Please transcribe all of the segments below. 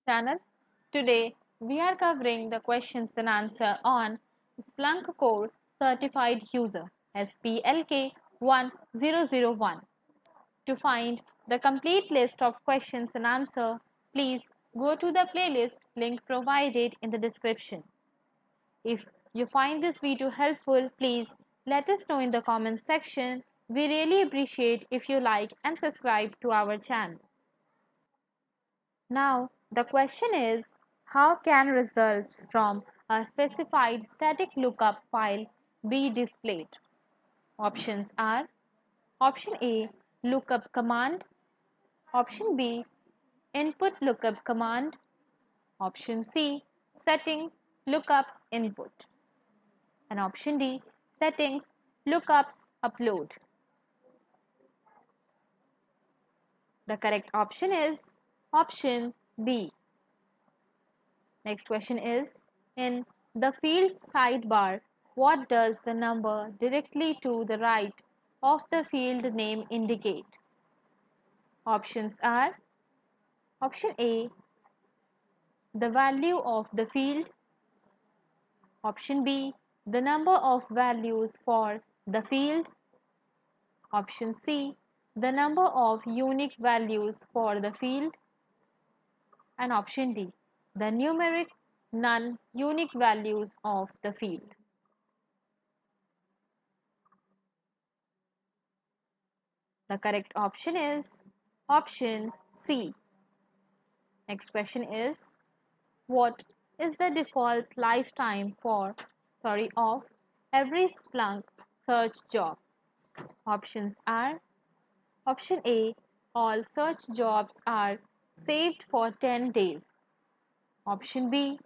channel. Today we are covering the questions and answer on Splunk Core Certified User SPLK-1001. To find the complete list of questions and answer, please go to the playlist link provided in the description. If you find this video helpful, please let us know in the comment section. We really appreciate if you like and subscribe to our channel. Now, the question is, how can results from a specified static lookup file be displayed? Options are Option A, lookup command. Option B, input lookup command. Option C, setting lookups input. And option D, settings lookups upload. The correct option is option B. Next question is, in the fields sidebar, what does the number directly to the right of the field name indicate? Options are option A, the value of the field. Option B, the number of values for the field. Option C, the number of unique values for the field. And option D, the numeric non-unique values of the field. The correct option is option C. Next question is, what is the default lifetime of every Splunk search job? Options are option A, all search jobs are saved for 10 days. Option B,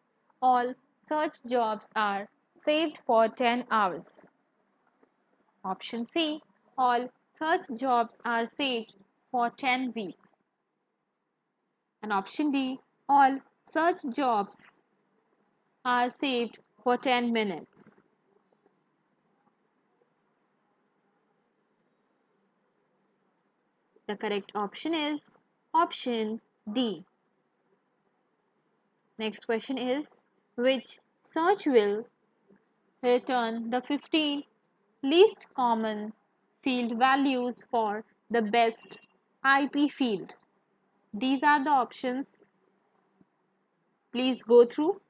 all search jobs are saved for 10 hours. Option C, all search jobs are saved for 10 weeks. And option D, all search jobs are saved for 10 minutes. The correct option is option D. Next question is, which search will return the 15 least common field values for the best IP field? These are the options. Please go through.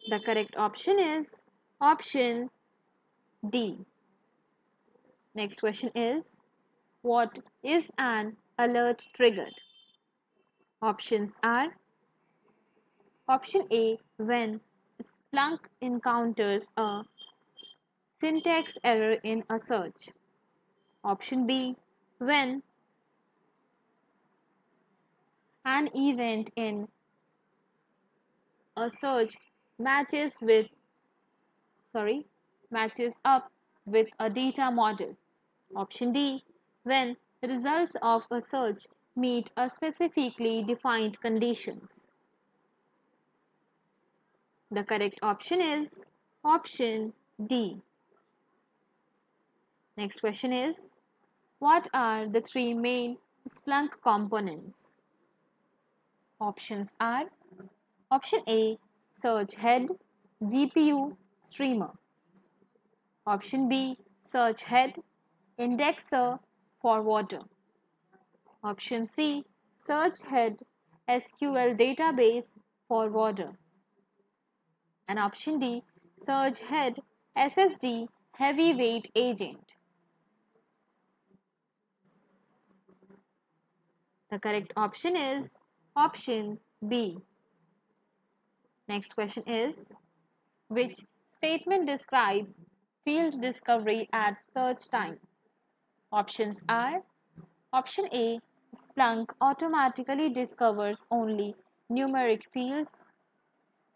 The correct option is option D. Next question is, what is an alert triggered? Options are option A, when Splunk encounters a syntax error in a search. Option B, when an event in a search matches up with a data model. Option D, when the results of a search meet a specifically defined conditions. The correct option is option D. Next question is, what are the three main Splunk components? Options are option A, search head, GPU, streamer. Option B, search head, indexer, forwarder. Option C, search head, SQL database, forwarder. And option D, search head, SSD, heavyweight agent. The correct option is option B. Next question is, which statement describes field discovery at search time? Options are option A, Splunk automatically discovers only numeric fields.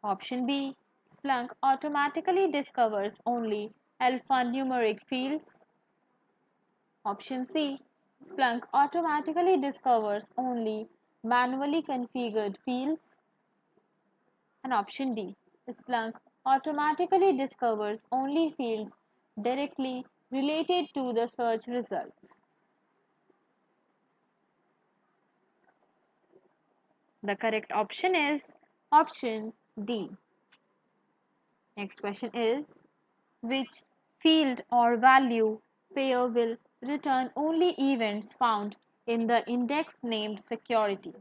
Option B, Splunk automatically discovers only alphanumeric fields. Option C, Splunk automatically discovers only manually configured fields. And option D, Splunk automatically discovers only fields directly related to the search results? The correct option is option D. Next question is, which field or value pair will return only events found in the index named security?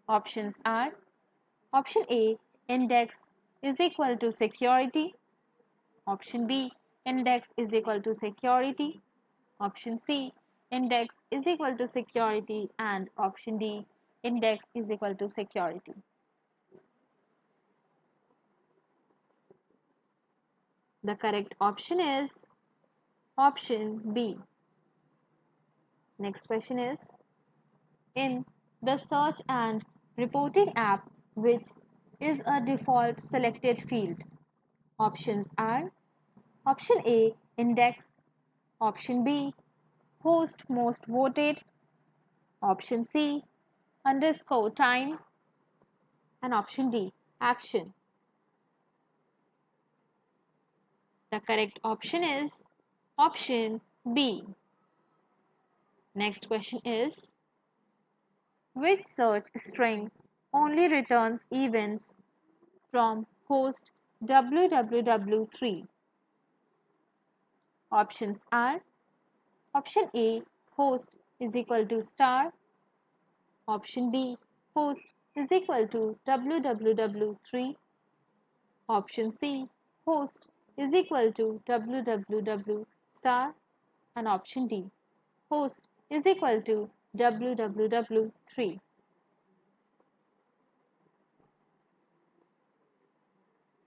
Options are option A, index is equal to security. Option B, index is equal to security. Option C, index is equal to security, and option D, index is equal to security. The correct option is option B. Next question is, in the search and reporting app, which is a default selected field? Options are option A, index. Option B, host most voted. Option C, underscore time. And option D, action. The correct option is option B. Next question is, which search string only returns events from host www3? Options are option A, host is equal to star. Option B, host is equal to www3. Option C, host is equal to www star. And option D, host is equal to www3.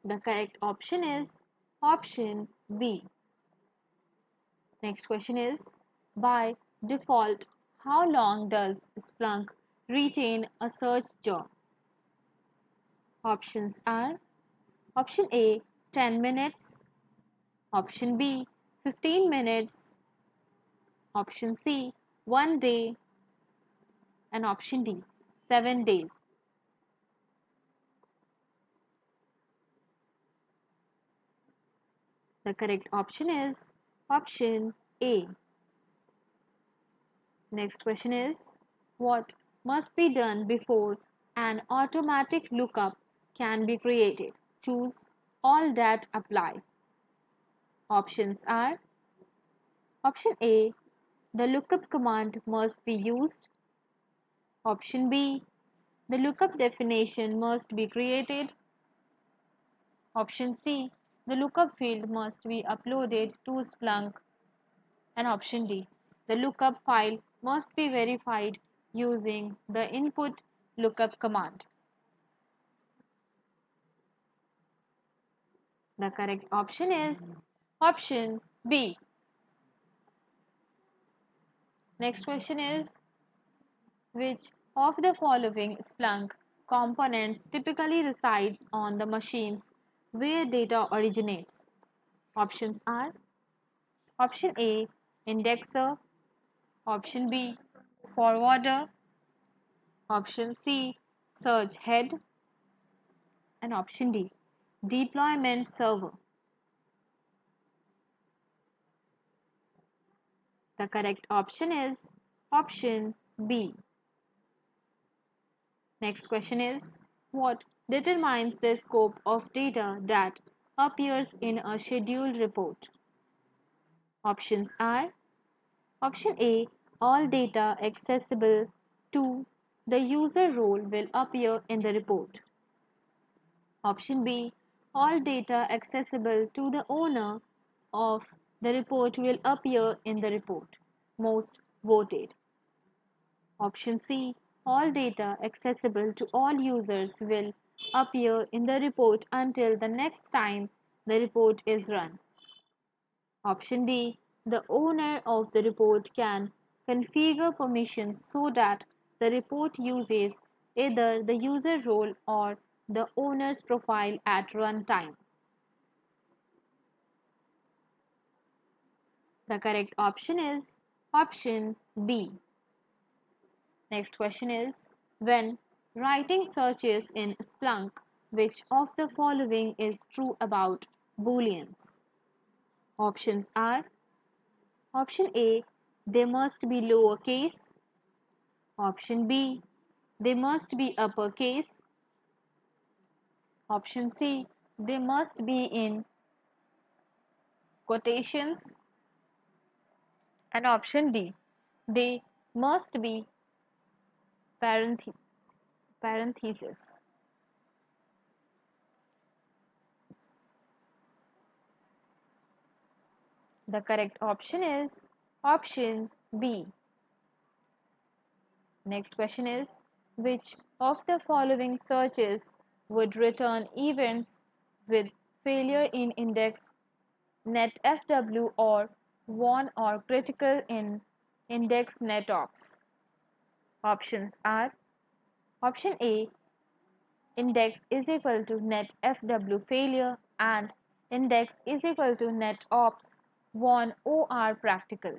The correct option is option B. Next question is, by default, how long does Splunk retain a search job? Options are option A, 10 minutes. Option B, 15 minutes. Option C, 1 day. And option D, 7 days. The correct option is option A. Next question is, what must be done before an automatic lookup can be created? Choose all that apply. Options are option A, the lookup command must be used. Option B, the lookup definition must be created. Option C, the lookup field must be uploaded to Splunk. And option D, the lookup file must be verified using the input lookup command. The correct option is option B. Next question is, which of the following Splunk components typically resides on the machines where data originates? Options are option A, indexer. Option B, forwarder. Option C, search head. And option D, deployment server. The correct option is option B. Next question is, what determines the scope of data that appears in a scheduled report? Options are option A, all data accessible to the user role will appear in the report. Option B, all data accessible to the owner of the report will appear in the report. Most voted. Option C, all data accessible to all users will appear in the report until the next time the report is run. Option D, the owner of the report can configure permissions so that the report uses either the user role or the owner's profile at runtime. The correct option is option B. Next question is, when writing searches in Splunk, which of the following is true about booleans? Options are option A, they must be lowercase. Option B, they must be uppercase. Option C, they must be in quotations. And option D, they must be parentheses. The correct option is option B. Next question is, which of the following searches would return events with failure in index netfw or warn or critical in index netops? Options are option A, index is equal to netfw failure and index is equal to netops warn or practical.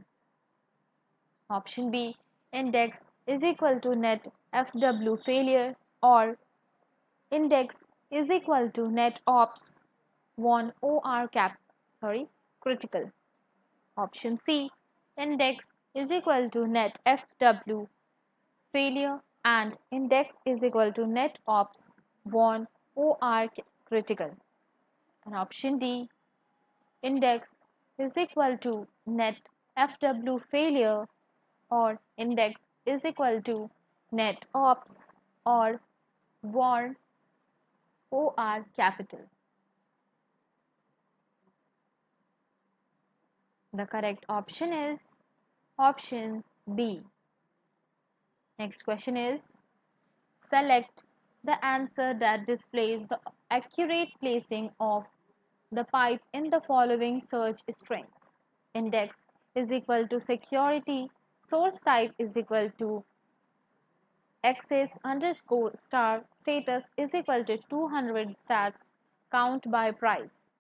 Option B, index is equal to net FW failure or index is equal to net ops 1 critical. Option C, index is equal to net FW failure and index is equal to net ops 1 critical. And option D, index is equal to net FW failure or index is equal to net ops or warn or capital. The correct option is option B. Next question is, select the answer that displays the accurate placing of the pipe in the following search strings. Index is equal to security, source type is equal to access underscore star, status is equal to 200 stats, count by price.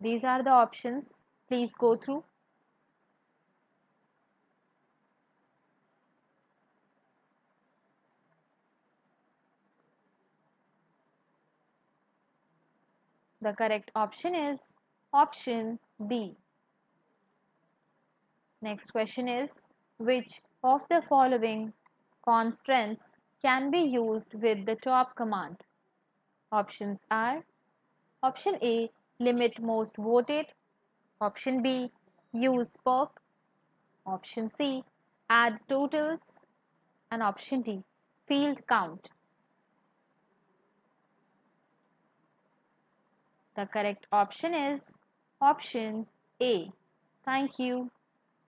These are the options. Please go through. The correct option is option B. Next question is, which of the following constraints can be used with the top command? Options are option A, limit most voted. Option B, use Splunk. Option C, add totals. And option D, field count. The correct option is option A. Thank you.